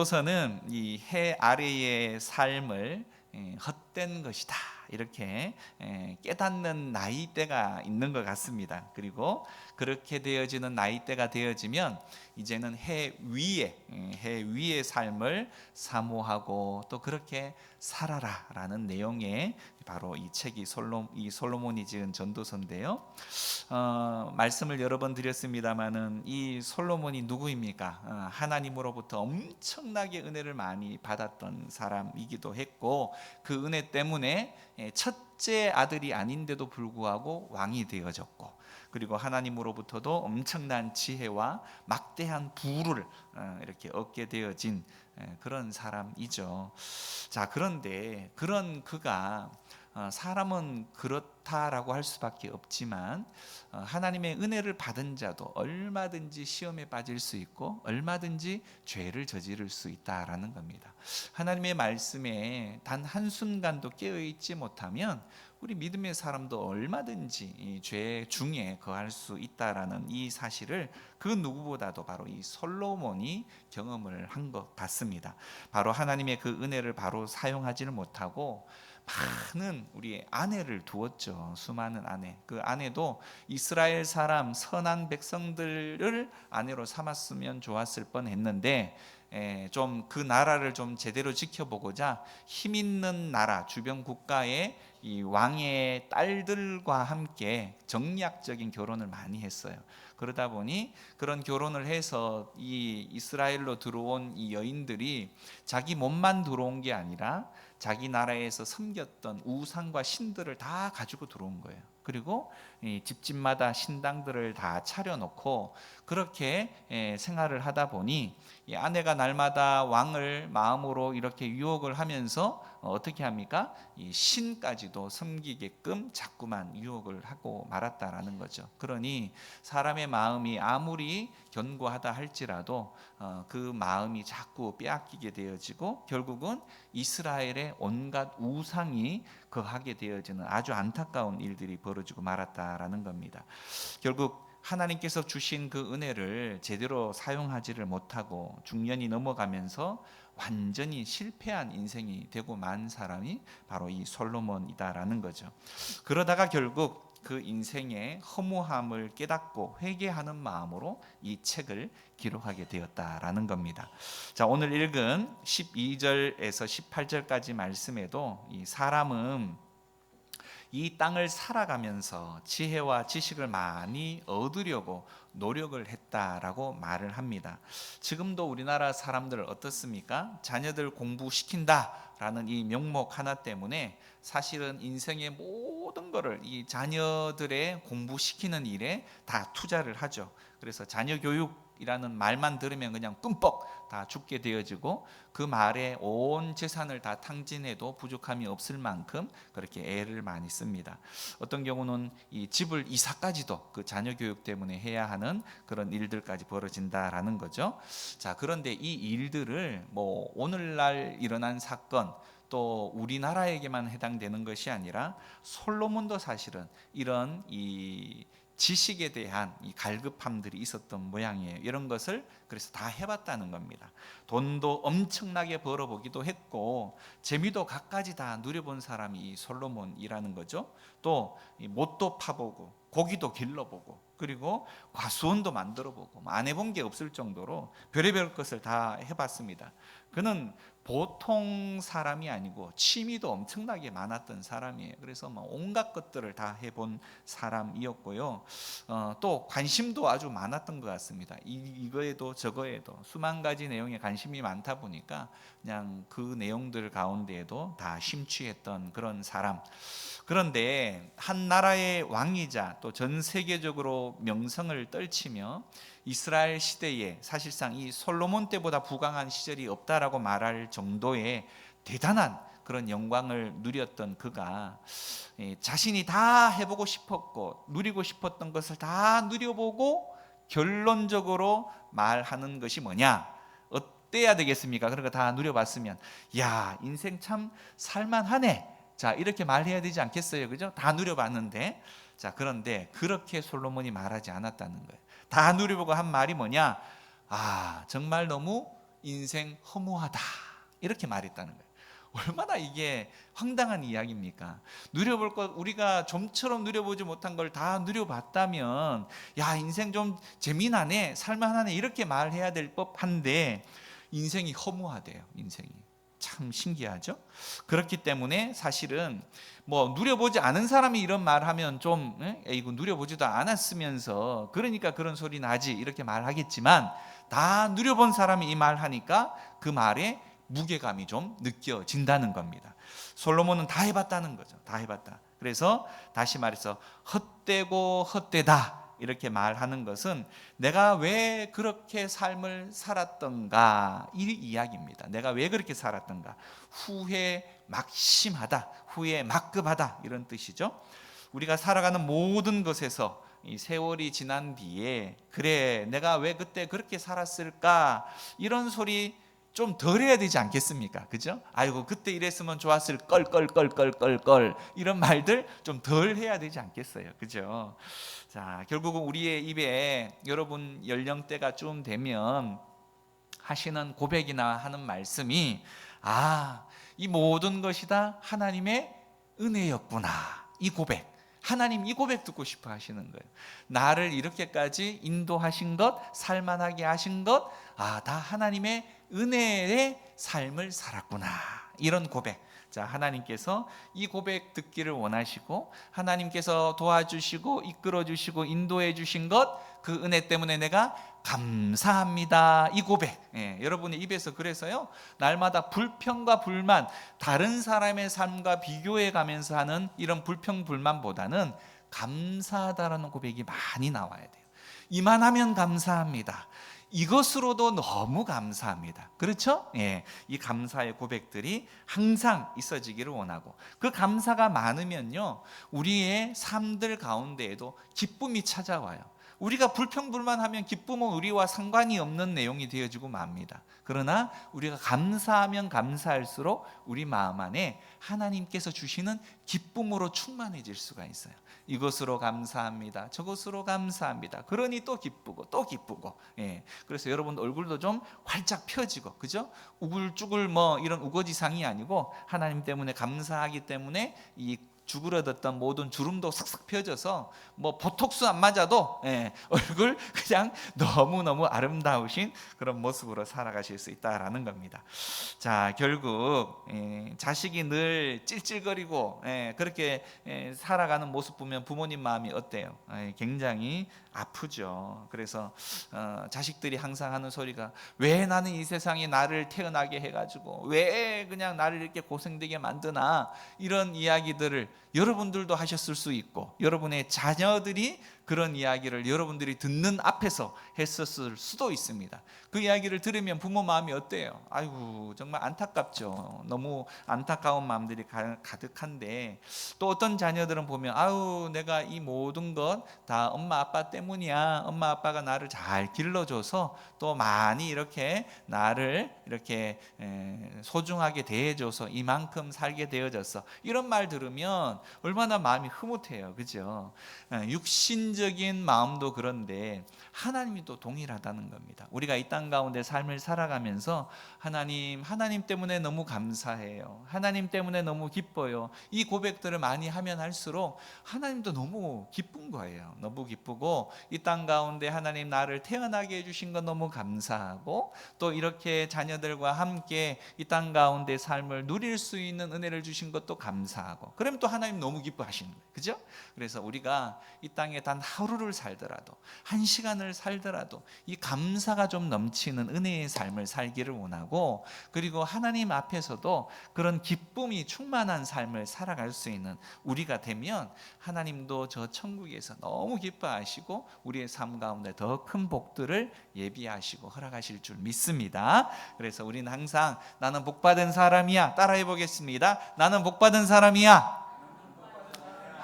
전도서는 이 해 아래의 삶을 헛된 것이다 이렇게 깨닫는 나이대가 있는 것 같습니다. 그리고 그렇게 되어지는 나이대가 되어지면 이제는 해 위의 삶을 사모하고 또 그렇게 살아라라는 내용의 바로 이 책이 이 솔로몬이 지은 전도서인데요. 말씀을 여러 번 드렸습니다마는 이 솔로몬이 누구입니까? 하나님으로부터 엄청나게 은혜를 많이 받았던 사람이기도 했고 그 은혜 때문에 첫째 아들이 아닌데도 불구하고 왕이 되어졌고 그리고 하나님으로부터도 엄청난 지혜와 막대한 부를 이렇게 얻게 되어진 그런 사람이죠. 자, 그런데 그런 그가 사람은 그렇다라고 할 수밖에 없지만 하나님의 은혜를 받은 자도 얼마든지 시험에 빠질 수 있고 얼마든지 죄를 저지를 수 있다라는 겁니다. 하나님의 말씀에 단 한순간도 깨어있지 못하면 우리 믿음의 사람도 얼마든지 이 죄 중에 거할 수 있다라는 이 사실을 그 누구보다도 바로 이 솔로몬이 경험을 한 것 같습니다. 바로 하나님의 그 은혜를 바로 사용하지를 못하고 많은 우리 아내를 두었죠. 수많은 아내. 그 아내도 이스라엘 사람 선한 백성들을 아내로 삼았으면 좋았을 뻔했는데 좀 그 나라를 좀 제대로 지켜보고자 힘 있는 나라 주변 국가의 이 왕의 딸들과 함께 정략적인 결혼을 많이 했어요. 그러다 보니 그런 결혼을 해서 이 이스라엘로 들어온 이 여인들이 자기 몸만 들어온 게 아니라 자기 나라에서 섬겼던 우상과 신들을 다 가지고 들어온 거예요. 그리고 집집마다 신당들을 다 차려놓고 그렇게 생활을 하다 보니 이 아내가 날마다 왕을 마음으로 이렇게 유혹을 하면서 어떻게 합니까? 이 신까지도 섬기게끔 자꾸만 유혹을 하고 말았다라는 거죠. 그러니 사람의 마음이 아무리 견고하다 할지라도 그 마음이 자꾸 빼앗기게 되어지고 결국은 이스라엘의 온갖 우상이 거하게 되어지는 아주 안타까운 일들이 벌어지고 말았다라는 겁니다. 결국 하나님께서 주신 그 은혜를 제대로 사용하지를 못하고 중년이 넘어가면서 완전히 실패한 인생이 되고 만 사람이 바로 이 솔로몬이다라는 거죠. 그러다가 결국 그 인생의 허무함을 깨닫고 회개하는 마음으로 이 책을 기록하게 되었다라는 겁니다. 자, 오늘 읽은 12절에서 18절까지 말씀에도 이 사람은 이 땅을 살아가면서 지혜와 지식을 많이 얻으려고 노력을 했다라고 말을 합니다. 지금도 우리나라 사람들 어떻습니까? 자녀들 공부시킨다라는 이 명목 하나 때문에 사실은 인생의 모든 것을 이 자녀들의 공부시키는 일에 다 투자를 하죠. 그래서 자녀 교육이라는 말만 들으면 그냥 끔뻑 다 죽게 되어지고 그 말에 온 재산을 다 탕진해도 부족함이 없을 만큼 그렇게 애를 많이 씁니다. 어떤 경우는 이 집을 이사까지도 그 자녀 교육 때문에 해야 하는 그런 일들까지 벌어진다라는 거죠. 자, 그런데 이 일들을 뭐 오늘날 일어난 사건 또 우리나라에게만 해당되는 것이 아니라 솔로몬도 사실은 이런 이 지식에 대한 이 갈급함들이 있었던 모양이에요. 이런 것을 그래서 다 해봤다는 겁니다. 돈도 엄청나게 벌어보기도 했고 재미도 갖가지 다 누려본 사람이 이 솔로몬이라는 거죠. 또 못도 파보고 고기도 길러보고 그리고 과수원도 만들어보고 안 해본 게 없을 정도로 별의별 것을 다 해봤습니다. 그는 보통 사람이 아니고 취미도 엄청나게 많았던 사람이에요. 그래서 온갖 것들을 다 해본 사람이었고요. 또 관심도 아주 많았던 것 같습니다. 이거에도 저거에도 수만 가지 내용에 관심이 많다 보니까 그냥 그 내용들 가운데에도 다 심취했던 그런 사람. 그런데 한 나라의 왕이자 또 전 세계적으로 명성을 떨치며 이스라엘 시대에 사실상 이 솔로몬 때보다 부강한 시절이 없다라고 말할 정도의 대단한 그런 영광을 누렸던 그가 자신이 다 해보고 싶었고 누리고 싶었던 것을 다 누려보고 결론적으로 말하는 것이 뭐냐? 어때야 되겠습니까? 그런 거 다 누려봤으면 야, 인생 참 살만하네. 자, 이렇게 말해야 되지 않겠어요? 그죠? 다 누려봤는데. 자, 그런데 그렇게 솔로몬이 말하지 않았다는 거예요. 다 누려보고 한 말이 뭐냐? 아, 정말 너무 인생 허무하다 이렇게 말했다는 거예요. 얼마나 이게 황당한 이야기입니까? 누려볼 것, 우리가 좀처럼 누려보지 못한 걸 다 누려봤다면 야, 인생 좀 재미나네, 살만하네 이렇게 말해야 될 법한데 인생이 허무하대요. 인생이 참 신기하죠? 그렇기 때문에 사실은 뭐 누려보지 않은 사람이 이런 말하면 좀 이거 누려보지도 않았으면서 그러니까 그런 소리 나지 이렇게 말하겠지만, 다 누려본 사람이 이 말하니까 그 말에 무게감이 좀 느껴진다는 겁니다. 솔로몬은 다 해봤다는 거죠. 다 해봤다. 그래서 다시 말해서 헛되고 헛되다 이렇게 말하는 것은 내가 왜 그렇게 삶을 살았던가 이 이야기입니다. 내가 왜 그렇게 살았던가, 후회 막심하다, 후회 막급하다 이런 뜻이죠. 우리가 살아가는 모든 것에서 이 세월이 지난 뒤에 그래 내가 왜 그때 그렇게 살았을까 이런 소리 좀 덜 해야 되지 않겠습니까? 그죠? 아이고 그때 이랬으면 좋았을 걸 이런 말들 좀 덜 해야 되지 않겠어요? 그죠? 자, 결국은 우리의 입에 여러분 연령대가 좀 되면 하시는 고백이나 하는 말씀이 이 모든 것이 다 하나님의 은혜였구나. 이 고백, 하나님 이 고백 듣고 싶어 하시는 거예요. 나를 이렇게까지 인도하신 것, 살만하게 하신 것, 다 하나님의 은혜의 삶을 살았구나. 이런 고백. 자, 하나님께서 이 고백 듣기를 원하시고 하나님께서 도와주시고 이끌어주시고 인도해 주신 것, 그 은혜 때문에 내가 감사합니다. 이 고백. 여러분의 입에서 그래서요 날마다 불평과 불만, 다른 사람의 삶과 비교해 가면서 하는 이런 불평 불만보다는 감사하다라는 고백이 많이 나와야 돼요. 이만하면 감사합니다. 이것으로도 너무 감사합니다. 그렇죠? 이 감사의 고백들이 항상 있어지기를 원하고, 그 감사가 많으면요 우리의 삶들 가운데에도 기쁨이 찾아와요. 우리가 불평불만하면 기쁨은 우리와 상관이 없는 내용이 되어지고 맙니다. 그러나 우리가 감사하면 감사할수록 우리 마음 안에 하나님께서 주시는 기쁨으로 충만해질 수가 있어요. 이것으로 감사합니다. 저것으로 감사합니다. 그러니 또 기쁘고 또 기쁘고. 그래서 여러분 얼굴도 좀 활짝 펴지고, 그죠? 우글쭈글 뭐 이런 우거지상이 아니고 하나님 때문에 감사하기 때문에 이 주그러졌던 모든 주름도 싹싹 펴져서 뭐 보톡스 안 맞아도 얼굴 그냥 너무너무 아름다우신 그런 모습으로 살아가실 수 있다라는 겁니다. 자, 결국 자식이 늘 찔찔거리고 그렇게 살아가는 모습 보면 부모님 마음이 어때요? 굉장히 아프죠. 그래서 자식들이 항상 하는 소리가, 왜 나는 이 세상에 나를 태어나게 해가지고 왜 그냥 나를 이렇게 고생되게 만드나, 이런 이야기들을 여러분들도 하셨을 수 있고 여러분의 자녀들이 그런 이야기를 여러분들이 듣는 앞에서 했었을 수도 있습니다. 그 이야기를 들으면 부모 마음이 어때요? 아이고 정말 안타깝죠. 너무 안타까운 마음들이 가득한데, 또 어떤 자녀들은 보면 아유 내가 이 모든 것 다 엄마 아빠 때문이야. 엄마 아빠가 나를 잘 길러줘서 또 많이 이렇게 나를 이렇게 소중하게 대해줘서 이만큼 살게 되어졌어. 이런 말 들으면 얼마나 마음이 흐뭇해요. 그죠? 육신적인 마음도 그런데 하나님이 또 동일하다는 겁니다. 우리가 이 땅 가운데 삶을 살아가면서 하나님 때문에 너무 감사해요. 하나님 때문에 너무 기뻐요. 이 고백들을 많이 하면 할수록 하나님도 너무 기쁜 거예요. 너무 기쁘고, 이 땅 가운데 하나님 나를 태어나게 해주신 건 너무 감사하고, 또 이렇게 자녀들과 함께 이 땅 가운데 삶을 누릴 수 있는 은혜를 주신 것도 감사하고, 그럼 또 하나님 너무 기뻐하시는 거예요. 그죠? 그래서 우리가 이 땅에 단 하루를 살더라도, 한 시간을 살더라도 이 감사가 좀 넘치는 은혜의 삶을 살기를 원하고, 그리고 하나님 앞에서도 그런 기쁨이 충만한 삶을 살아갈 수 있는 우리가 되면 하나님도 저 천국에서 너무 기뻐하시고 우리의 삶 가운데 더 큰 복들을 예비하시고 허락하실 줄 믿습니다. 그래서 우리는 항상 나는 복받은 사람이야, 따라해 보겠습니다. 나는 복받은 사람이야.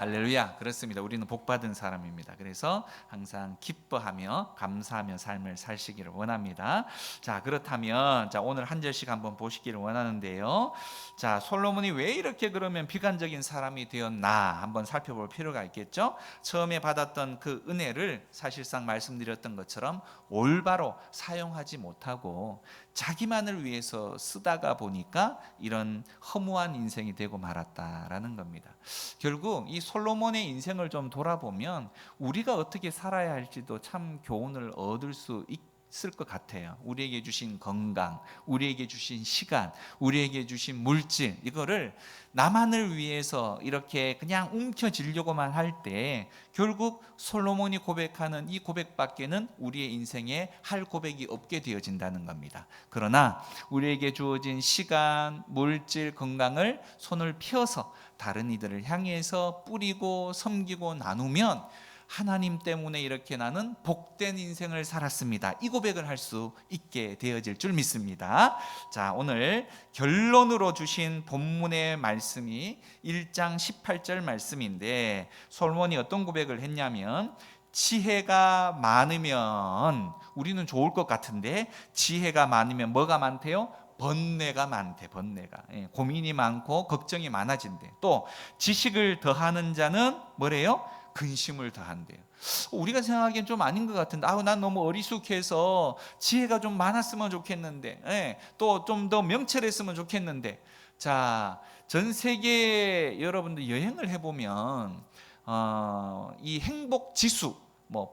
할렐루야. 그렇습니다. 우리는 복받은 사람입니다. 그래서 항상 기뻐하며 감사하며 삶을 사시기를 원합니다. 자, 그렇다면 오늘 한 절씩 한번 보시기를 원하는데요. 자, 솔로몬이 왜 이렇게 그러면 비관적인 사람이 되었나 한번 살펴볼 필요가 있겠죠. 처음에 받았던 그 은혜를 사실상 말씀드렸던 것처럼 올바로 사용하지 못하고 자기만을 위해서 쓰다가 보니까 이런 허무한 인생이 되고 말았다라는 겁니다. 결국 이 솔로몬의 인생을 좀 돌아보면 우리가 어떻게 살아야 할지도 참 교훈을 얻을 수 있을 것 같아요. 우리에게 주신 건강, 우리에게 주신 시간, 우리에게 주신 물질, 이거를 나만을 위해서 이렇게 그냥 움켜쥐려고만 할 때 결국 솔로몬이 고백하는 이 고백밖에는 우리의 인생에 할 고백이 없게 되어진다는 겁니다. 그러나 우리에게 주어진 시간, 물질, 건강을 손을 펴서 다른 이들을 향해서 뿌리고 섬기고 나누면 하나님 때문에 이렇게 나는 복된 인생을 살았습니다. 이 고백을 할 수 있게 되어질 줄 믿습니다. 자, 오늘 결론으로 주신 본문의 말씀이 1장 18절 말씀인데 솔로몬이 어떤 고백을 했냐면 지혜가 많으면 우리는 좋을 것 같은데 지혜가 많으면 뭐가 많대요? 번뇌가 많대. 번뇌가 고민이 많고 걱정이 많아진대. 또 지식을 더하는 자는 뭐래요? 근심을 더한대요. 우리가 생각하기엔 좀 아닌 것 같은데 난 너무 어리숙해서 지혜가 좀 많았으면 좋겠는데 또 좀 더 명철했으면 좋겠는데. 자, 전 세계 여러분들 여행을 해보면 이 행복 지수,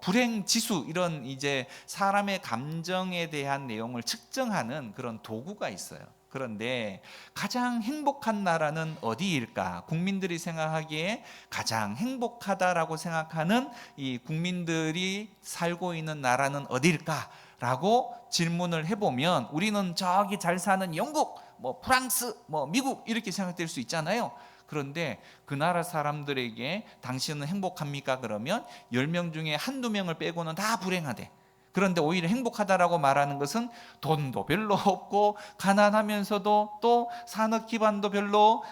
불행 지수, 이런 이제 사람의 감정에 대한 내용을 측정하는 그런 도구가 있어요. 그런데 가장 행복한 나라는 어디일까? 국민들이 생각하기에 가장 행복하다라고 생각하는 이 국민들이 살고 있는 나라는 어디일까? 라고 질문을 해보면 우리는 저기 잘 사는 영국, 프랑스, 미국 이렇게 생각될 수 있잖아요. 그런데 그 나라 사람들에게 당신은 행복합니까? 그러면 10명 중에 한두 명을 빼고는 다 불행하대. 그런데 오히려 행복하다라고 말하는 것은 돈도 별로 없고 가난하면서도 또 산업 기반도 별로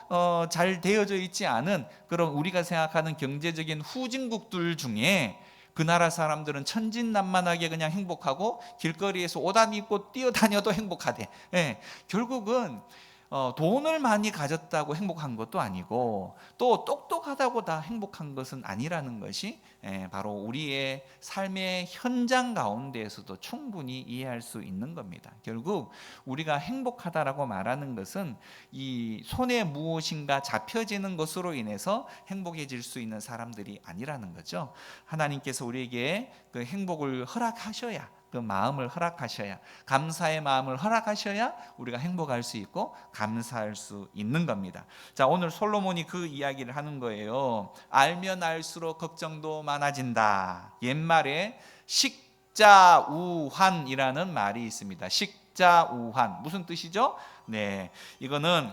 잘 되어져 있지 않은 그런 우리가 생각하는 경제적인 후진국들 중에 그 나라 사람들은 천진난만하게 그냥 행복하고 길거리에서 옷 안 입고 뛰어다녀도 행복하대. 결국은 돈을 많이 가졌다고 행복한 것도 아니고 또 똑똑하다고 다 행복한 것은 아니라는 것이 바로 우리의 삶의 현장 가운데에서도 충분히 이해할 수 있는 겁니다. 결국 우리가 행복하다라고 말하는 것은 이 손에 무엇인가 잡혀지는 것으로 인해서 행복해질 수 있는 사람들이 아니라는 거죠. 하나님께서 우리에게 그 행복을 허락하셔야, 그 마음을 허락하셔야, 감사의 마음을 허락하셔야 우리가 행복할 수 있고 감사할 수 있는 겁니다. 자, 오늘 솔로몬이 그 이야기를 하는 거예요. 알면 알수록 걱정도 많아진다. 옛말에 식자우환이라는 말이 있습니다. 식자우환 무슨 뜻이죠? 네, 이거는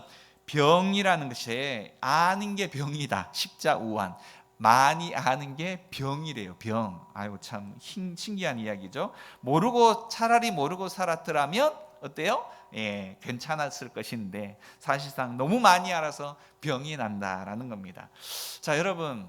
병이라는 것이 아는 게 병이다. 식자우환, 많이 아는 게 병이래요. 병. 아이고 참 신기한 이야기죠. 차라리 모르고 살았더라면 어때요? 괜찮았을 것인데 사실상 너무 많이 알아서 병이 난다라는 겁니다. 자, 여러분,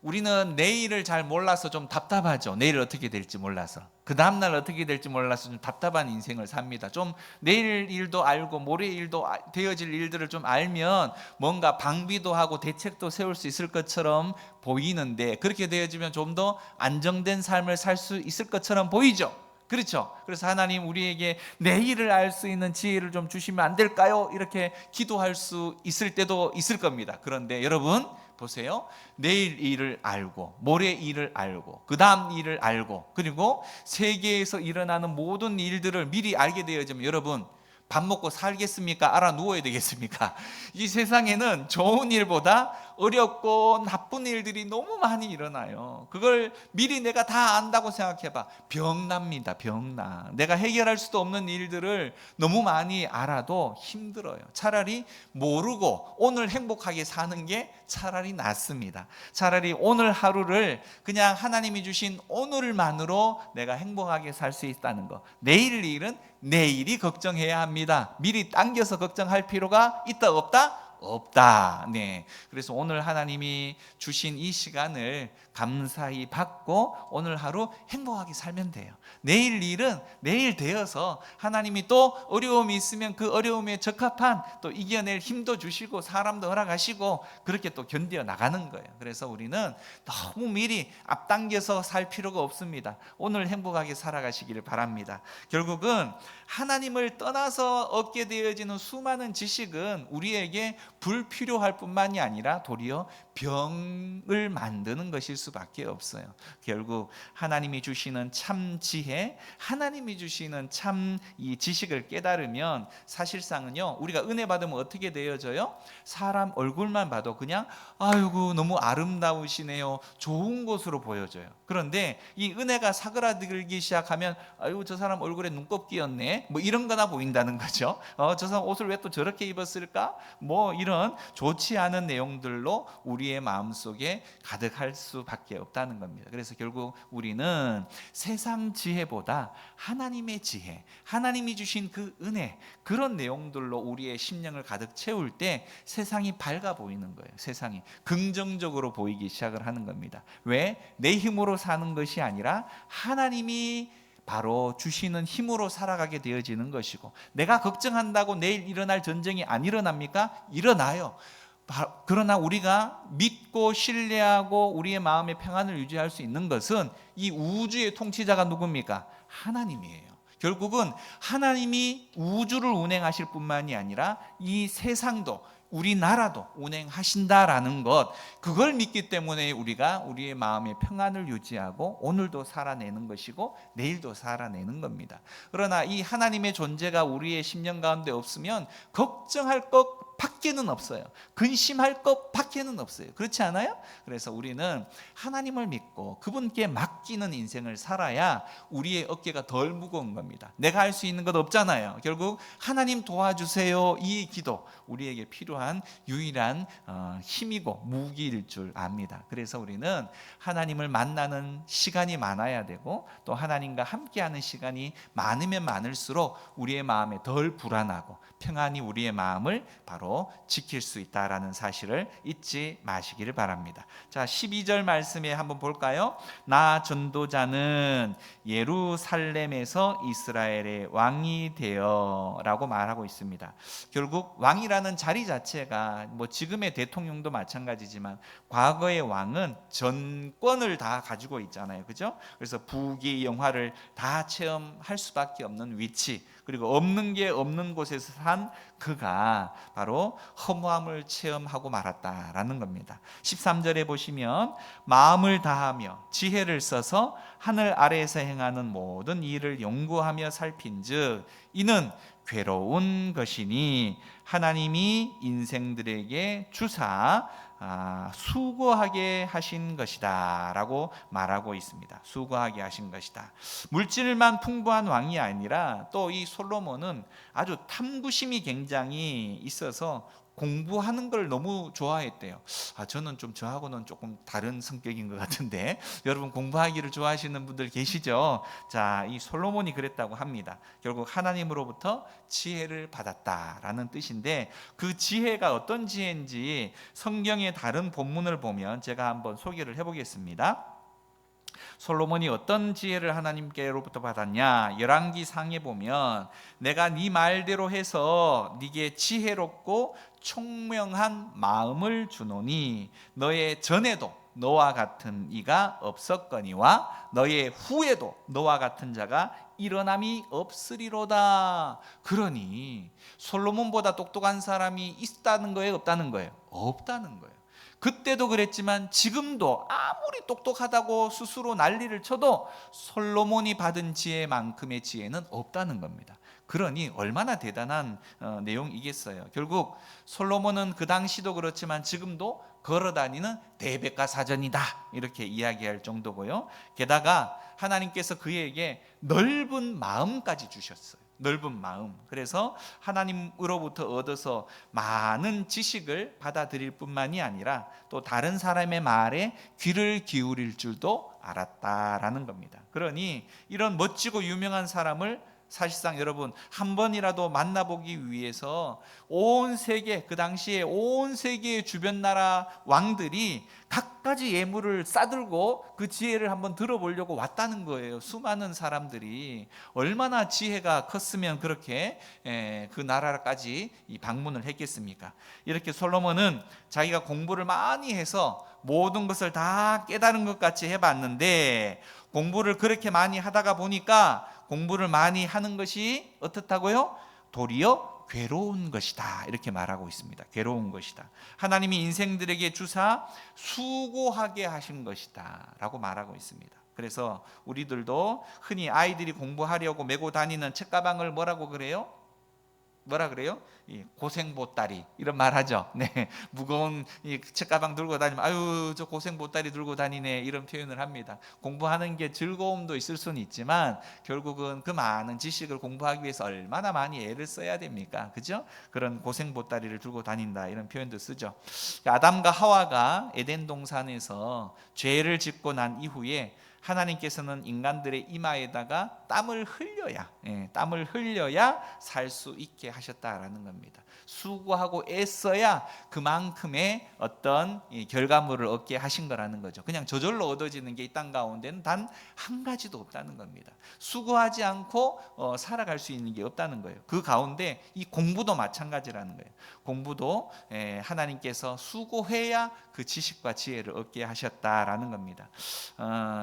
우리는 내일을 잘 몰라서 좀 답답하죠. 내일 어떻게 될지 몰라서, 그 다음날 어떻게 될지 몰라서 좀 답답한 인생을 삽니다. 좀 내일 일도 알고 모레 일도 되어질 일들을 좀 알면 뭔가 방비도 하고 대책도 세울 수 있을 것처럼 보이는데, 그렇게 되어지면 좀 더 안정된 삶을 살 수 있을 것처럼 보이죠. 그렇죠. 그래서 하나님 우리에게 내일을 알 수 있는 지혜를 좀 주시면 안 될까요? 이렇게 기도할 수 있을 때도 있을 겁니다. 그런데 여러분 보세요. 내일 일을 알고 모레 일을 알고 그 다음 일을 알고 그리고 세계에서 일어나는 모든 일들을 미리 알게 되어지면 여러분 밥 먹고 살겠습니까? 알아 누워야 되겠습니까? 이 세상에는 좋은 일보다 어렵고 나쁜 일들이 너무 많이 일어나요. 그걸 미리 내가 다 안다고 생각해봐. 병납니다. 병나. 내가 해결할 수도 없는 일들을 너무 많이 알아도 힘들어요. 차라리 모르고 오늘 행복하게 사는 게 차라리 낫습니다. 차라리 오늘 하루를 그냥 하나님이 주신 오늘만으로 내가 행복하게 살 수 있다는 거. 내일 일은 내일이 걱정해야 합니다. 미리 당겨서 걱정할 필요가 있다 없다? 없다. 네. 그래서 오늘 하나님이 주신 이 시간을 감사히 받고 오늘 하루 행복하게 살면 돼요. 내일 일은 내일 되어서 하나님이 또 어려움이 있으면 그 어려움에 적합한 또 이겨낼 힘도 주시고 사람도 허락하시고 그렇게 또 견뎌 나가는 거예요. 그래서 우리는 너무 미리 앞당겨서 살 필요가 없습니다. 오늘 행복하게 살아가시기를 바랍니다. 결국은 하나님을 떠나서 얻게 되어지는 수많은 지식은 우리에게 불필요할 뿐만이 아니라 도리어 병을 만드는 것일 수밖에 없어요. 결국 하나님이 주시는 참 지혜, 하나님이 주시는 참 이 지식을 깨달으면 사실상은요, 우리가 은혜 받으면 어떻게 되어져요? 사람 얼굴만 봐도 그냥 아이고 너무 아름다우시네요, 좋은 것으로 보여져요. 그런데 이 은혜가 사그라들기 시작하면 아이고 저 사람 얼굴에 눈곱 끼었네, 뭐 이런 거나 보인다는 거죠. 저 사람 옷을 왜 또 저렇게 입었을까? 뭐 이런 좋지 않은 내용들로 우리의 마음속에 가득할 수밖에 없다는 겁니다. 그래서 결국 우리는 세상 지혜보다 하나님의 지혜, 하나님이 주신 그 은혜, 그런 내용들로 우리의 심령을 가득 채울 때 세상이 밝아 보이는 거예요. 세상이 긍정적으로 보이기 시작을 하는 겁니다. 왜? 내 힘으로 사는 것이 아니라 하나님이 바로 주시는 힘으로 살아가게 되어지는 것이고, 내가 걱정한다고 내일 일어날 전쟁이 안 일어납니까? 일어나요. 그러나 우리가 믿고 신뢰하고 우리의 마음의 평안을 유지할 수 있는 것은 이 우주의 통치자가 누굽니까? 하나님이에요. 결국은 하나님이 우주를 운행하실 뿐만이 아니라 이 세상도 우리나라도 운행하신다라는 것, 그걸 믿기 때문에 우리가 우리의 마음의 평안을 유지하고 오늘도 살아내는 것이고 내일도 살아내는 겁니다. 그러나 이 하나님의 존재가 우리의 심령 가운데 없으면 걱정할 것 밖에는 없어요. 근심할 것 밖에는 없어요. 그렇지 않아요? 그래서 우리는 하나님을 믿고 그분께 맡기는 인생을 살아야 우리의 어깨가 덜 무거운 겁니다. 내가 할 수 있는 것 없잖아요. 결국 하나님 도와주세요, 이 기도 우리에게 필요한 유일한 힘이고 무기일 줄 압니다. 그래서 우리는 하나님을 만나는 시간이 많아야 되고 또 하나님과 함께하는 시간이 많으면 많을수록 우리의 마음에 덜 불안하고 평안히 우리의 마음을 바로 지킬 수 있다라는 사실을 잊지 마시기를 바랍니다. 자, 12절 말씀에 한번 볼까요? 나 전도자는 예루살렘에서 이스라엘의 왕이 되어 라고 말하고 있습니다. 결국 왕이라는 자리 자체가 뭐 지금의 대통령도 마찬가지지만 과거의 왕은 전권을 다 가지고 있잖아요. 그죠? 그래서 부귀 영화를 다 체험할 수밖에 없는 위치, 그리고 없는 게 없는 곳에서 산 그가 바로 허무함을 체험하고 말았다라는 겁니다. 13절에 보시면 마음을 다하며 지혜를 써서 하늘 아래에서 행하는 모든 일을 연구하며 살핀즉 이는 괴로운 것이니 하나님이 인생들에게 주사 수고하게 하신 것이다 라고 말하고 있습니다. 수고하게 하신 것이다. 물질만 풍부한 왕이 아니라 또 이 솔로몬은 아주 탐구심이 굉장히 있어서 공부하는 걸 너무 좋아했대요. 저는 좀 저하고는 조금 다른 성격인 것 같은데 여러분 공부하기를 좋아하시는 분들 계시죠? 자, 이 솔로몬이 그랬다고 합니다. 결국 하나님으로부터 지혜를 받았다라는 뜻인데 그 지혜가 어떤 지혜인지 성경의 다른 본문을 보면 제가 한번 소개를 해보겠습니다. 솔로몬이 어떤 지혜를 하나님께로부터 받았냐? 열왕기 상에 보면 내가 네 말대로 해서 네게 지혜롭고 총명한 마음을 주노니 너의 전에도 너와 같은 이가 없었거니와 너의 후에도 너와 같은 자가 일어남이 없으리로다. 그러니 솔로몬보다 똑똑한 사람이 있다는 거예요, 없다는 거예요? 없다는 거예요. 그때도 그랬지만 지금도 아무리 똑똑하다고 스스로 난리를 쳐도 솔로몬이 받은 지혜만큼의 지혜는 없다는 겁니다. 그러니 얼마나 대단한 내용이겠어요. 결국 솔로몬은 그 당시도 그렇지만 지금도 걸어다니는 대백과사전이다 이렇게 이야기할 정도고요. 게다가 하나님께서 그에게 넓은 마음까지 주셨어요. 넓은 마음. 그래서 하나님으로부터 얻어서 많은 지식을 받아들일 뿐만이 아니라 또 다른 사람의 말에 귀를 기울일 줄도 알았다라는 겁니다. 그러니 이런 멋지고 유명한 사람을 사실상 여러분 한 번이라도 만나보기 위해서 온 세계, 그 당시에 온 세계의 주변 나라 왕들이 갖가지 예물을 싸들고 그 지혜를 한번 들어보려고 왔다는 거예요. 수많은 사람들이 얼마나 지혜가 컸으면 그렇게 그 나라까지 방문을 했겠습니까? 이렇게 솔로몬은 자기가 공부를 많이 해서 모든 것을 다 깨달은 것 같이 해봤는데, 공부를 그렇게 많이 하다가 보니까 공부를 많이 하는 것이 어떻다고요? 도리어 괴로운 것이다, 이렇게 말하고 있습니다. 괴로운 것이다. 하나님이 인생들에게 주사 수고하게 하신 것이다 라고 말하고 있습니다. 그래서 우리들도 흔히 아이들이 공부하려고 메고 다니는 책가방을 뭐라고 그래요? 뭐라 그래요? 고생 보따리, 이런 말 하죠. 네, 무거운 이 책가방 들고 다니면 아유 저 고생 보따리 들고 다니네, 이런 표현을 합니다. 공부하는 게 즐거움도 있을 수는 있지만 결국은 그 많은 지식을 공부하기 위해서 얼마나 많이 애를 써야 됩니까? 그죠? 그런 고생 보따리를 들고 다닌다, 이런 표현도 쓰죠. 아담과 하와가 에덴 동산에서 죄를 짓고 난 이후에 하나님께서는 인간들의 이마에다가 땀을 흘려야 살 수 있게 하셨다라는 겁니다. 수고하고 애써야 그만큼의 어떤 결과물을 얻게 하신 거라는 거죠. 그냥 저절로 얻어지는 게 이 땅 가운데는 단 한 가지도 없다는 겁니다. 수고하지 않고 살아갈 수 있는 게 없다는 거예요. 그 가운데 이 공부도 마찬가지라는 거예요. 공부도 하나님께서 수고해야 그 지식과 지혜를 얻게 하셨다라는 겁니다.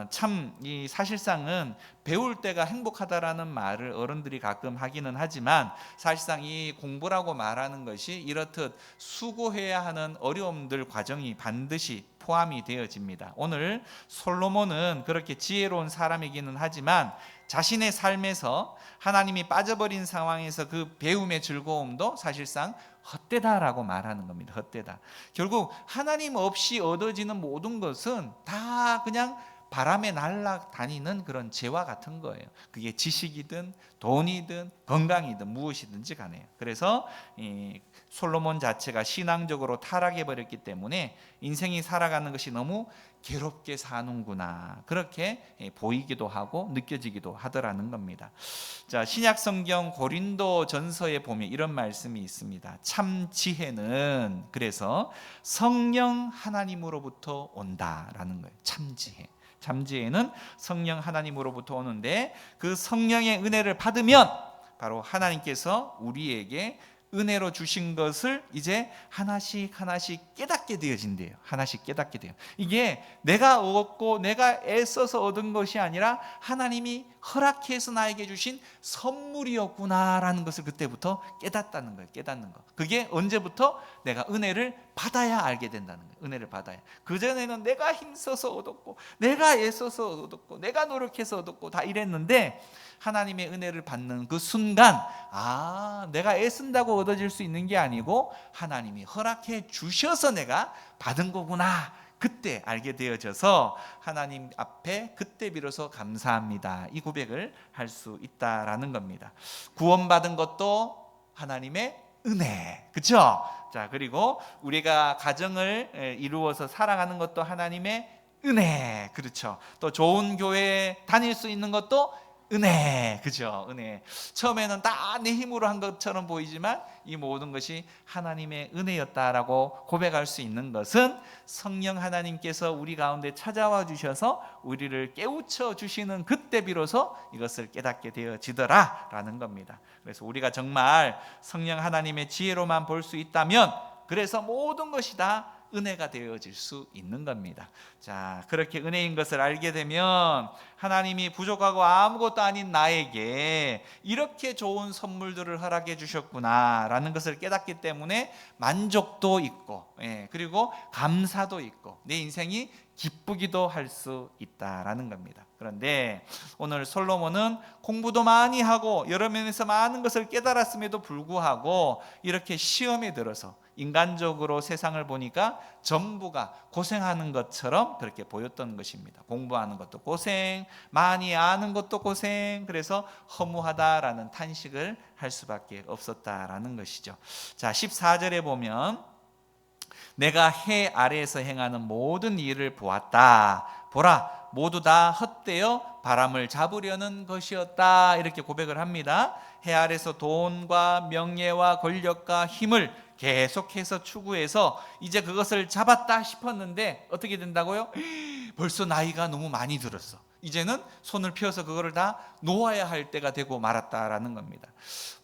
참 이 사실상은 배울 때가 행복하다라는 말을 어른들이 가끔 하기는 하지만, 사실상 이 공부라고 말하는 것이 이렇듯 수고해야 하는 어려움들, 과정이 반드시 포함이 되어집니다. 오늘 솔로몬은 그렇게 지혜로운 사람이기는 하지만 자신의 삶에서 하나님이 빠져버린 상황에서 그 배움의 즐거움도 사실상 헛되다라고 말하는 겁니다. 헛되다. 결국 하나님 없이 얻어지는 모든 것은 다 그냥 바람에 날아다니는 그런 재와 같은 거예요. 그게 지식이든 돈이든 건강이든 무엇이든지 간에요. 그래서 이 솔로몬 자체가 신앙적으로 타락해 버렸기 때문에 인생이 살아가는 것이 너무 괴롭게 사는구나, 그렇게 보이기도 하고 느껴지기도 하더라는 겁니다. 자, 신약 성경 고린도 전서에 보면 이런 말씀이 있습니다. 참 지혜는 그래서 성령 하나님으로부터 온다라는 거예요. 참 지혜. 참지혜는 성령 하나님으로부터 오는데, 그 성령의 은혜를 받으면 바로 하나님께서 우리에게 은혜로 주신 것을 이제 하나씩 깨닫게 되어진대요. 하나씩 깨닫게 돼요. 이게 내가 얻고 내가 애써서 얻은 것이 아니라 하나님이 허락해서 나에게 주신 선물이었구나라는 것을 그때부터 깨닫다는 거예요. 깨닫는 거. 그게 언제부터? 내가 은혜를 받아야 알게 된다는 거예요. 은혜를 받아야. 그전에는 내가 힘써서 얻었고 내가 애써서 얻었고 내가 노력해서 얻었고 다 이랬는데, 하나님의 은혜를 받는 그 순간, 내가 애쓴다고 얻어질 수 있는 게 아니고 하나님이 허락해 주셔서 내가 받은 거구나, 그때 알게 되어져서 하나님 앞에 그때 비로소 감사합니다, 이 고백을 할 수 있다라는 겁니다. 구원받은 것도 하나님의 은혜, 그렇죠? 자, 그리고 우리가 가정을 이루어서 살아가는 것도 하나님의 은혜, 그렇죠? 또 좋은 교회에 다닐 수 있는 것도 은혜, 그죠? 은혜. 처음에는 다 내 힘으로 한 것처럼 보이지만 이 모든 것이 하나님의 은혜였다라고 고백할 수 있는 것은 성령 하나님께서 우리 가운데 찾아와 주셔서 우리를 깨우쳐 주시는 그때 비로소 이것을 깨닫게 되어지더라라는 겁니다. 그래서 우리가 정말 성령 하나님의 지혜로만 볼 수 있다면, 그래서 모든 것이 다 은혜가 되어질 수 있는 겁니다. 자, 그렇게 은혜인 것을 알게 되면 하나님이 부족하고 아무것도 아닌 나에게 이렇게 좋은 선물들을 허락해 주셨구나라는 것을 깨닫기 때문에 만족도 있고, 그리고 감사도 있고 내 인생이 기쁘기도 할 수 있다라는 겁니다. 그런데 오늘 솔로몬은 공부도 많이 하고 여러 면에서 많은 것을 깨달았음에도 불구하고 이렇게 시험에 들어서 인간적으로 세상을 보니까 전부가 고생하는 것처럼 그렇게 보였던 것입니다. 공부하는 것도 고생, 많이 아는 것도 고생, 그래서 허무하다라는 탄식을 할 수밖에 없었다라는 것이죠. 자, 14절에 보면 내가 해 아래에서 행하는 모든 일을 보았다. 보라 모두 다 헛되어 바람을 잡으려는 것이었다 이렇게 고백을 합니다. 해 아래서 돈과 명예와 권력과 힘을 계속해서 추구해서 이제 그것을 잡았다 싶었는데 어떻게 된다고요? 벌써 나이가 너무 많이 들었어. 이제는 손을 펴서 그거를 다 놓아야 할 때가 되고 말았다라는 겁니다.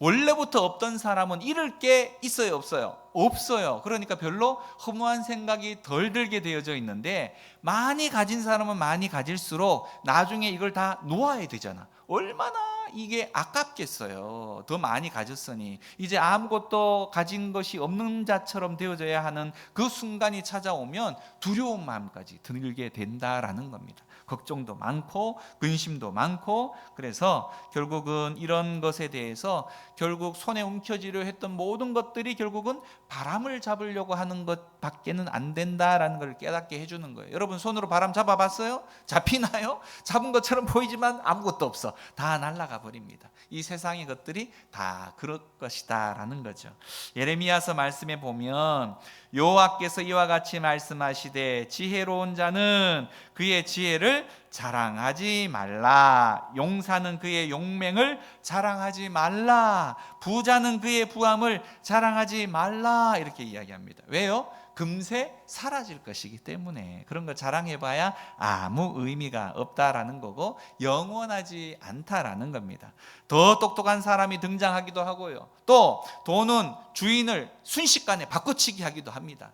원래부터 없던 사람은 잃을 게 있어요, 없어요? 없어요. 그러니까 별로 허무한 생각이 덜 들게 되어져 있는데, 많이 가진 사람은 많이 가질수록 나중에 이걸 다 놓아야 되잖아. 얼마나 이게 아깝겠어요. 더 많이 가졌으니 이제 아무것도 가진 것이 없는 자처럼 되어져야 하는 그 순간이 찾아오면 두려운 마음까지 들게 된다라는 겁니다. 걱정도 많고 근심도 많고, 그래서 결국은 이런 것에 대해서 결국 손에 움켜쥐려 했던 모든 것들이 결국은 바람을 잡으려고 하는 것밖에는 안 된다라는 걸 깨닫게 해주는 거예요. 여러분 손으로 바람 잡아봤어요? 잡히나요? 잡은 것처럼 보이지만 아무것도 없어. 다 날아가 버립니다. 이 세상의 것들이 다 그럴 것이다 라는 거죠. 예레미야서 말씀에 보면 여호와께서 이와 같이 말씀하시되 지혜로운 자는 그의 지혜를 자랑하지 말라, 용사는 그의 용맹을 자랑하지 말라, 부자는 그의 부함을 자랑하지 말라 이렇게 이야기합니다. 왜요? 금세 사라질 것이기 때문에 그런 거 자랑해봐야 아무 의미가 없다라는 거고 영원하지 않다라는 겁니다. 더 똑똑한 사람이 등장하기도 하고요, 또 돈은 주인을 순식간에 바꾸치기 하기도 합니다.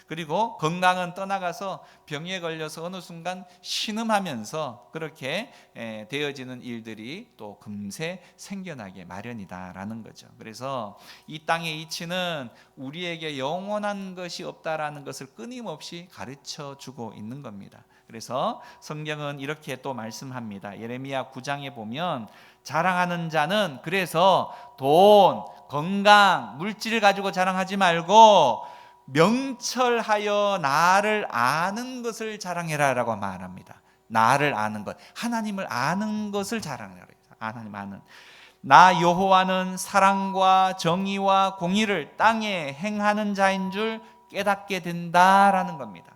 그리고 건강은 떠나가서 병에 걸려서 어느 순간 신음하면서 그렇게 되어지는 일들이 또 금세 생겨나게 마련이다라는 거죠. 그래서 이 땅의 이치는 우리에게 영원한 것이 없다라는 것을 끊임없이 가르쳐 주고 있는 겁니다. 그래서 성경은 이렇게 또 말씀합니다. 예레미야 9장에 보면 자랑하는 자는 그래서 돈, 건강, 물질을 가지고 자랑하지 말고 명철하여 나를 아는 것을 자랑해라 라고 말합니다. 나를 아는 것, 하나님을 아는 것을 자랑해라. 하나님 아는, 나 여호와는 사랑과 정의와 공의를 땅에 행하는 자인 줄 깨닫게 된다라는 겁니다.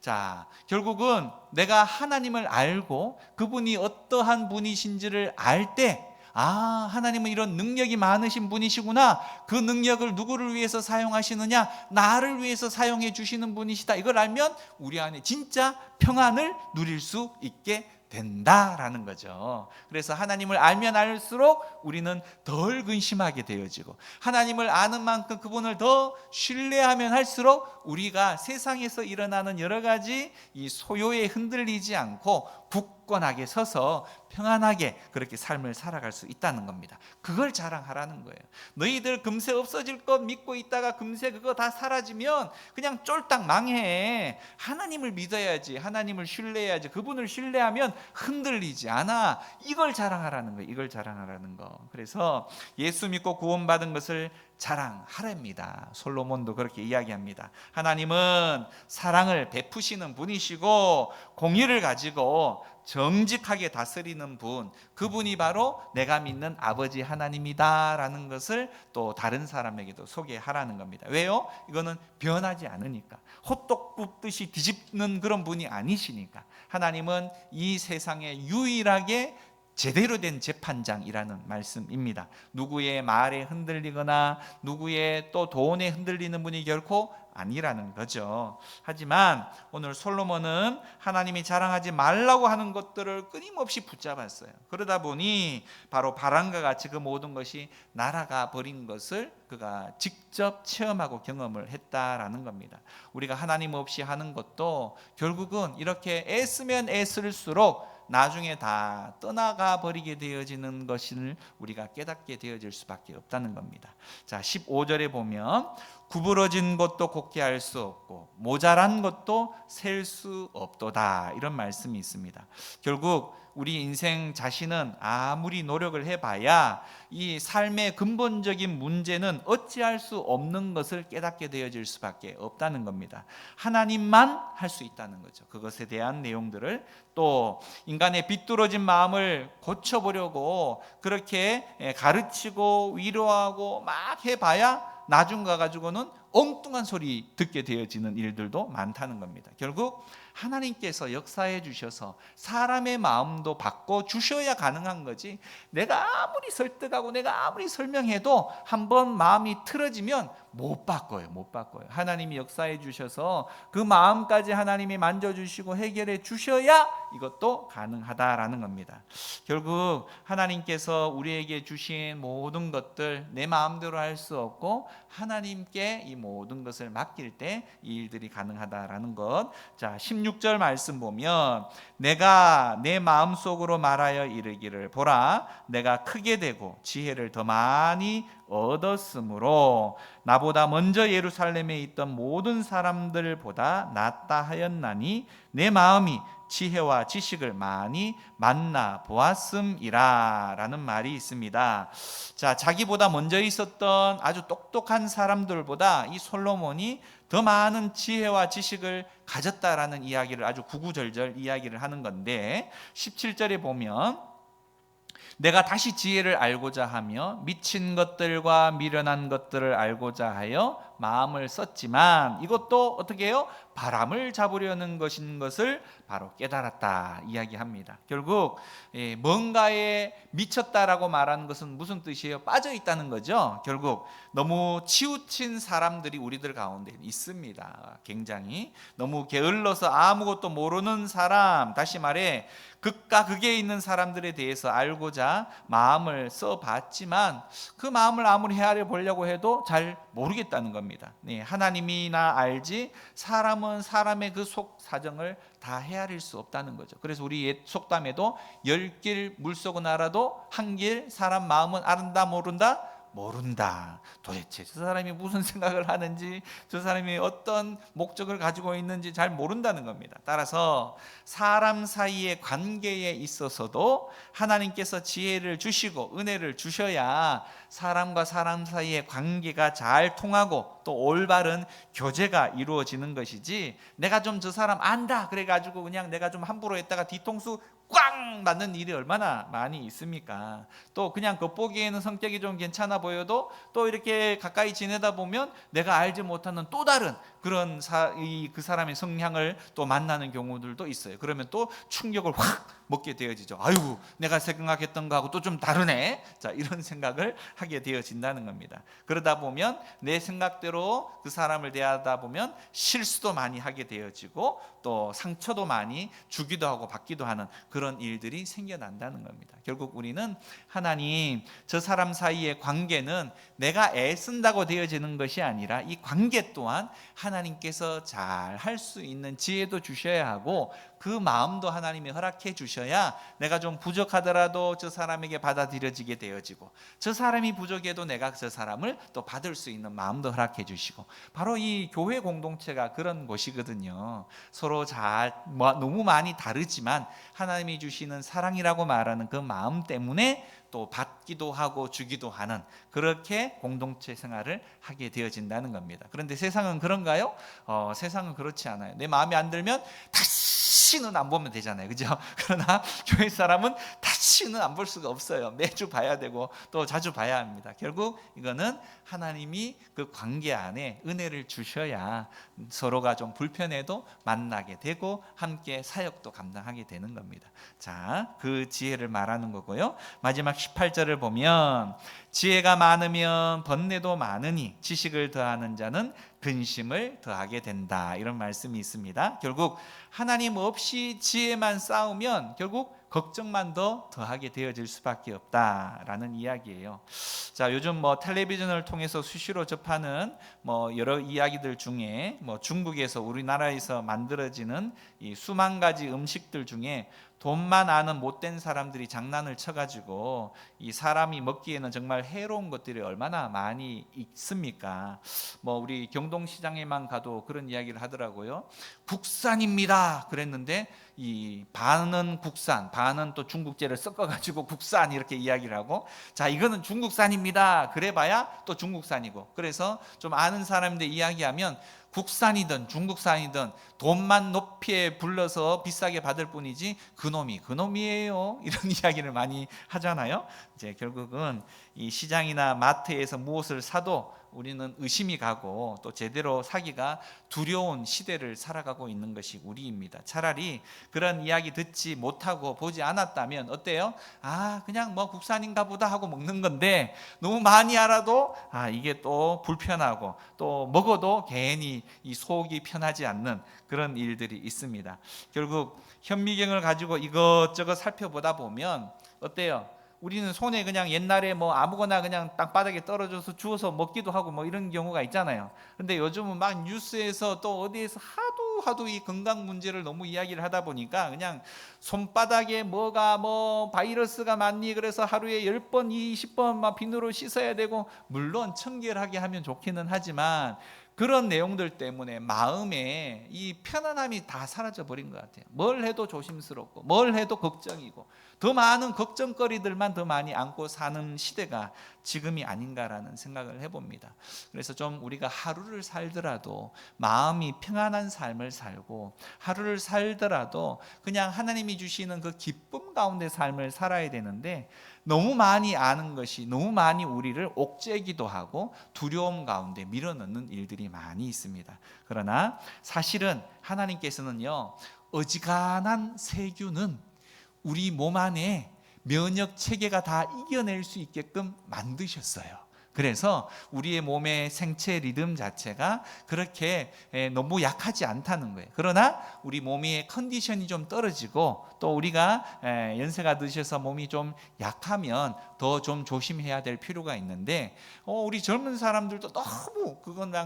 자, 결국은 내가 하나님을 알고 그분이 어떠한 분이신지를 알 때, 하나님은 이런 능력이 많으신 분이시구나, 그 능력을 누구를 위해서 사용하시느냐, 나를 위해서 사용해 주시는 분이시다, 이걸 알면 우리 안에 진짜 평안을 누릴 수 있게 된다라는 거죠. 그래서 하나님을 알면 알수록 우리는 덜 근심하게 되어지고, 하나님을 아는 만큼 그분을 더 신뢰하면 할수록 우리가 세상에서 일어나는 여러 가지 이 소요에 흔들리지 않고 굳건하게 서서 평안하게 그렇게 삶을 살아갈 수 있다는 겁니다. 그걸 자랑하라는 거예요. 너희들 금세 없어질 것 믿고 있다가 금세 그거 다 사라지면 그냥 쫄딱 망해. 하나님을 믿어야지, 하나님을 신뢰해야지. 그분을 신뢰하면 흔들리지 않아. 이걸 자랑하라는 거예요. 이걸 자랑하라는 거. 그래서 예수 믿고 구원받은 것을 자랑하랍니다. 솔로몬도 그렇게 이야기합니다. 하나님은 사랑을 베푸시는 분이시고 공의를 가지고 정직하게 다스리는 분, 그분이 바로 내가 믿는 아버지 하나님이다라는 것을 또 다른 사람에게도 소개하라는 겁니다. 왜요? 이거는 변하지 않으니까, 호떡 굽듯이 뒤집는 그런 분이 아니시니까. 하나님은 이 세상에 유일하게 제대로 된 재판장이라는 말씀입니다. 누구의 말에 흔들리거나 누구의 또 돈에 흔들리는 분이 결코 아니라는 거죠. 하지만 오늘 솔로몬은 하나님이 자랑하지 말라고 하는 것들을 끊임없이 붙잡았어요. 그러다 보니 바로 바람과 같이 그 모든 것이 날아가 버린 것을 그가 직접 체험하고 경험을 했다라는 겁니다. 우리가 하나님 없이 하는 것도 결국은 이렇게 애쓰면 애쓸수록 나중에 다 떠나가 버리게 되어지는 것을 우리가 깨닫게 되어질 수밖에 없다는 겁니다. 자, 15절에 보면 구부러진 것도 곱게 할 수 없고 모자란 것도 셀 수 없도다, 이런 말씀이 있습니다. 결국 우리 인생 자신은 아무리 노력을 해봐야 이 삶의 근본적인 문제는 어찌할 수 없는 것을 깨닫게 되어질 수밖에 없다는 겁니다. 하나님만 할 수 있다는 거죠. 그것에 대한 내용들을, 또 인간의 비뚤어진 마음을 고쳐보려고 그렇게 가르치고 위로하고 막 해봐야 나중 가가지고는 엉뚱한 소리 듣게 되어지는 일들도 많다는 겁니다. 결국 하나님께서 역사해 주셔서 사람의 마음도 바꿔 주셔야 가능한 거지, 내가 아무리 설득하고 내가 아무리 설명해도 한번 마음이 틀어지면 못 바꿔요. 하나님이 역사해 주셔서 그 마음까지 하나님이 만져주시고 해결해 주셔야 이것도 가능하다라는 겁니다. 결국 하나님께서 우리에게 주신 모든 것들 내 마음대로 할 수 없고 하나님께 이 모든 것을 맡길 때 이 일들이 가능하다라는 것. 자, 16절 말씀 보면 내가 내 마음속으로 말하여 이르기를 보라 내가 크게 되고 지혜를 더 많이 얻었으므로 나보다 먼저 예루살렘에 있던 모든 사람들보다 낫다 하였나니 내 마음이 지혜와 지식을 많이 만나 보았음이라 라는 말이 있습니다. 자, 자기보다 먼저 있었던 아주 똑똑한 사람들보다 이 솔로몬이 더 많은 지혜와 지식을 가졌다라는 이야기를 아주 구구절절 이야기를 하는 건데, 17절에 보면 내가 다시 지혜를 알고자 하며 미친 것들과 미련한 것들을 알고자 하여 마음을 썼지만 이것도 어떻게 해요? 바람을 잡으려는 것인 것을 바로 깨달았다 이야기합니다. 결국 뭔가에 미쳤다라고 말하는 것은 무슨 뜻이에요? 빠져 있다는 거죠. 결국 너무 치우친 사람들이 우리들 가운데 있습니다. 굉장히 너무 게을러서 아무것도 모르는 사람, 다시 말해 극과 극에 있는 사람들에 대해서 알고자 마음을 써봤지만 그 마음을 아무리 헤아려 보려고 해도 잘 모르겠다는 겁니다. 하나님이나 알지 사람은 사람의 그 속 사정을 다 헤아릴 수 없다는 거죠. 그래서 우리 옛 속담에도 10길 물속은 알아도 한 길 사람 마음은 안다 모른다. 도대체 저 사람이 무슨 생각을 하는지, 저 사람이 어떤 목적을 가지고 있는지 잘 모른다는 겁니다. 따라서 사람 사이의 관계에 있어서도 하나님께서 지혜를 주시고 은혜를 주셔야 사람과 사람 사이의 관계가 잘 통하고 또 올바른 교제가 이루어지는 것이지, 내가 좀 저 사람 안다 그래가지고 그냥 내가 좀 함부로 했다가 뒤통수 꽝 맞는 일이 얼마나 많이 있습니까? 또 그냥 겉보기에는 성격이 좀 괜찮아 보여도 또 이렇게 가까이 지내다 보면 내가 알지 못하는 또 다른 그런 그 사람의 성향을 또 만나는 경우들도 있어요. 그러면 또 충격을 확 먹게 되어지죠. 아이고, 내가 생각했던 거하고 또 좀 다르네. 자, 이런 생각을 하게 되어진다는 겁니다. 그러다 보면 내 생각대로 그 사람을 대하다 보면 실수도 많이 하게 되어지고 또 상처도 많이 주기도 하고 받기도 하는 그런 일들이 생겨난다는 겁니다. 결국 우리는 하나님, 저 사람 사이의 관계는 내가 애쓴다고 되어지는 것이 아니라 이 관계 또한 하나님께서 잘 할 수 있는 지혜도 주셔야 하고 그 마음도 하나님이 허락해 주셔야 내가 좀 부족하더라도 저 사람에게 받아들여지게 되어지고, 저 사람이 부족해도 내가 저 사람을 또 받을 수 있는 마음도 허락해 주시고, 바로 이 교회 공동체가 그런 곳이거든요. 서로 너무 많이 다르지만 하나님이 주시는 사랑이라고 말하는 그 마음 때문에 또 받기도 하고 주기도 하는, 그렇게 공동체 생활을 하게 되어진다는 겁니다. 그런데 세상은 그런가요? 세상은 그렇지 않아요. 내 마음에 안 들면 다시는 안 보면 되잖아요, 그죠? 그러나 교회 사람은 다시는 안 볼 수가 없어요. 매주 봐야 되고 또 자주 봐야 합니다. 결국 이거는 하나님이 그 관계 안에 은혜를 주셔야 서로가 좀 불편해도 만나게 되고 함께 사역도 감당하게 되는 겁니다. 자, 그 지혜를 말하는 거고요. 마지막 18절을 보면 지혜가 많으면 번뇌도 많으니 지식을 더하는 자는 근심을 더하게 된다, 이런 말씀이 있습니다. 결국 하나님 없이 지혜만 쌓으면 결국 걱정만 더 더하게 되어질 수밖에 없다라는 이야기예요. 자, 요즘 텔레비전을 통해서 수시로 접하는 여러 이야기들 중에 중국에서 우리나라에서 만들어지는 이 수만 가지 음식들 중에 돈만 아는 못된 사람들이 장난을 쳐가지고 이 사람이 먹기에는 정말 해로운 것들이 얼마나 많이 있습니까? 우리 경동시장에만 가도 그런 이야기를 하더라고요. 국산입니다 그랬는데 이 반은 국산, 반은 또 중국제를 섞어가지고 국산 이렇게 이야기를 하고, 자, 이거는 중국산입니다 그래봐야 또 중국산이고, 그래서 좀 아는 사람들 이야기하면 국산이든 중국산이든 돈만 높이 불러서 비싸게 받을 뿐이지 그놈이에요, 이런 이야기를 많이 하잖아요. 이제 결국은 이 시장이나 마트에서 무엇을 사도 우리는 의심이 가고 또 제대로 사기가 두려운 시대를 살아가고 있는 것이 우리입니다. 차라리 그런 이야기 듣지 못하고 보지 않았다면 어때요? 그냥 뭐 국산인가 보다 하고 먹는 건데, 너무 많이 알아도 이게 또 불편하고 또 먹어도 괜히 이 속이 편하지 않는 그런 일들이 있습니다. 결국 현미경을 가지고 이것저것 살펴보다 보면 어때요? 우리는 손에 그냥 옛날에 뭐 아무거나 그냥 땅바닥에 떨어져서 주워서 먹기도 하고 뭐 이런 경우가 있잖아요. 근데 요즘은 막 뉴스에서 또 어디에서 하도 이 건강 문제를 너무 이야기를 하다 보니까 그냥 손바닥에 뭐가 뭐 바이러스가 많니 그래서 하루에 10번 20번 막 비누로 씻어야 되고, 물론 청결하게 하면 좋기는 하지만 그런 내용들 때문에 마음에 이 편안함이 다 사라져 버린 것 같아요. 뭘 해도 조심스럽고 뭘 해도 걱정이고 더 많은 걱정거리들만 더 많이 안고 사는 시대가 지금이 아닌가라는 생각을 해봅니다. 그래서 좀 우리가 하루를 살더라도 마음이 평안한 삶을 살고, 하루를 살더라도 그냥 하나님이 주시는 그 기쁨 가운데 삶을 살아야 되는데, 너무 많이 아는 것이 너무 많이 우리를 옥죄기도 하고 두려움 가운데 밀어넣는 일들이 많이 있습니다. 그러나 사실은 하나님께서는요, 어지간한 세균은 우리 몸 안에 면역 체계가 다 이겨낼 수 있게끔 만드셨어요. 그래서 우리의 몸의 생체 리듬 자체가 그렇게 너무 약하지 않다는 거예요. 그러나 우리 몸의 컨디션이 좀 떨어지고 또 우리가 연세가 드셔서 몸이 좀 약하면 더 좀 조심해야 될 필요가 있는데, 우리 젊은 사람들도 너무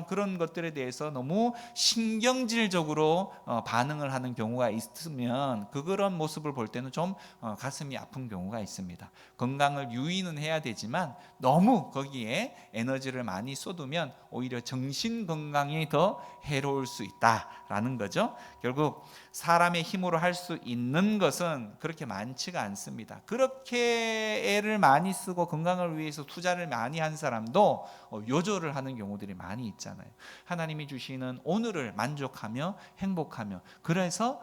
그런 것들에 대해서 너무 신경질적으로 반응을 하는 경우가 있으면 그런 모습을 볼 때는 좀 가슴이 아픈 경우가 있습니다. 건강을 유의는 해야 되지만 너무 거기에 에너지를 많이 쏟으면 오히려 정신 건강에 더 해로울 수 있다라는 거죠. 결국 사람의 힘으로 할 수 있는 것은 그렇게 많지가 않습니다. 그렇게 애를 많이 쓰고 건강을 위해서 투자를 많이 한 사람도 요절을 하는 경우들이 많이 있잖아요. 하나님이 주시는 오늘을 만족하며 행복하며 그래서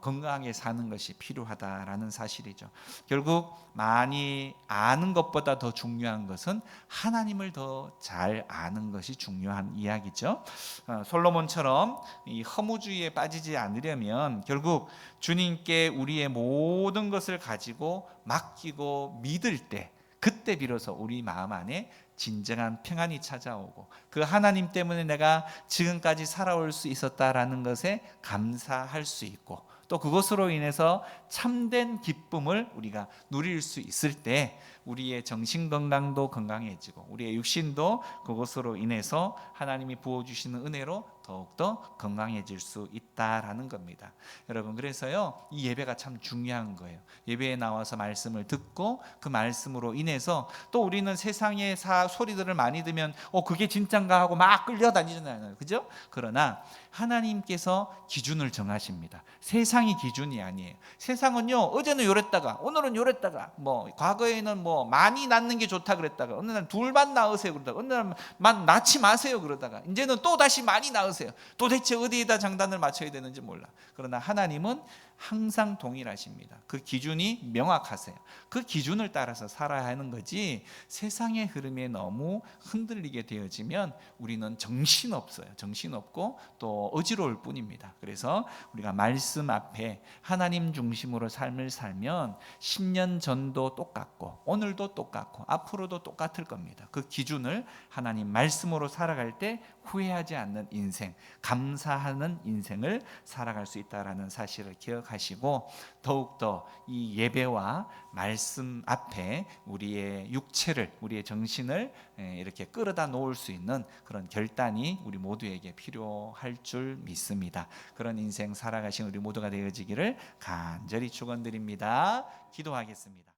건강하게 사는 것이 필요하다라는 사실이죠. 결국 많이 아는 것보다 더 중요한 것은 하나님을 더 잘 아는 것이 중요한 이야기죠. 솔로몬처럼 이 허무주의에 빠지지 않으려면 결국 주님께 우리의 모든 것을 가지고 맡기고 믿을 때, 그때 비로소 우리 마음 안에 진정한 평안이 찾아오고 그 하나님 때문에 내가 지금까지 살아올 수 있었다라는 것에 감사할 수 있고, 또 그것으로 인해서 참된 기쁨을 우리가 누릴 수 있을 때 우리의 정신 건강도 건강해지고 우리의 육신도 그것으로 인해서 하나님이 부어주시는 은혜로 더욱더 건강해질 수 있다라는 겁니다. 여러분, 그래서요 이 예배가 참 중요한 거예요. 예배에 나와서 말씀을 듣고 그 말씀으로 인해서 또 우리는 세상의 소리들을 많이 들으면 그게 진짠가 하고 막 끌려다니잖아요. 그죠? 그러나 하나님께서 기준을 정하십니다. 세상이 기준이 아니에요. 세상은요 어제는 요랬다가 오늘은 요랬다가 뭐 과거에는 뭐 많이 낳는 게 좋다 그랬다가 어느 날 둘만 낳으세요 그러다가 어느 날만 낳지 마세요 그러다가 이제는 또 다시 많이 낳으세요. 도대체 어디에다 장단을 맞춰야 되는지 몰라. 그러나 하나님은 항상 동일하십니다. 그 기준이 명확하세요. 그 기준을 따라서 살아야 하는 거지, 세상의 흐름에 너무 흔들리게 되어지면 우리는 정신없어요. 정신없고 또 어지러울 뿐입니다. 그래서 우리가 말씀 앞에 하나님 중심으로 삶을 살면 10년 전도 똑같고 오늘도 똑같고 앞으로도 똑같을 겁니다. 그 기준을 하나님 말씀으로 살아갈 때 후회하지 않는 인생, 감사하는 인생을 살아갈 수 있다는 사실을 기억하시고, 더욱더 이 예배와 말씀 앞에 우리의 육체를, 우리의 정신을 이렇게 끌어다 놓을 수 있는 그런 결단이 우리 모두에게 필요할 줄 믿습니다. 그런 인생 살아가신 우리 모두가 되어지기를 간절히 축원드립니다. 기도하겠습니다.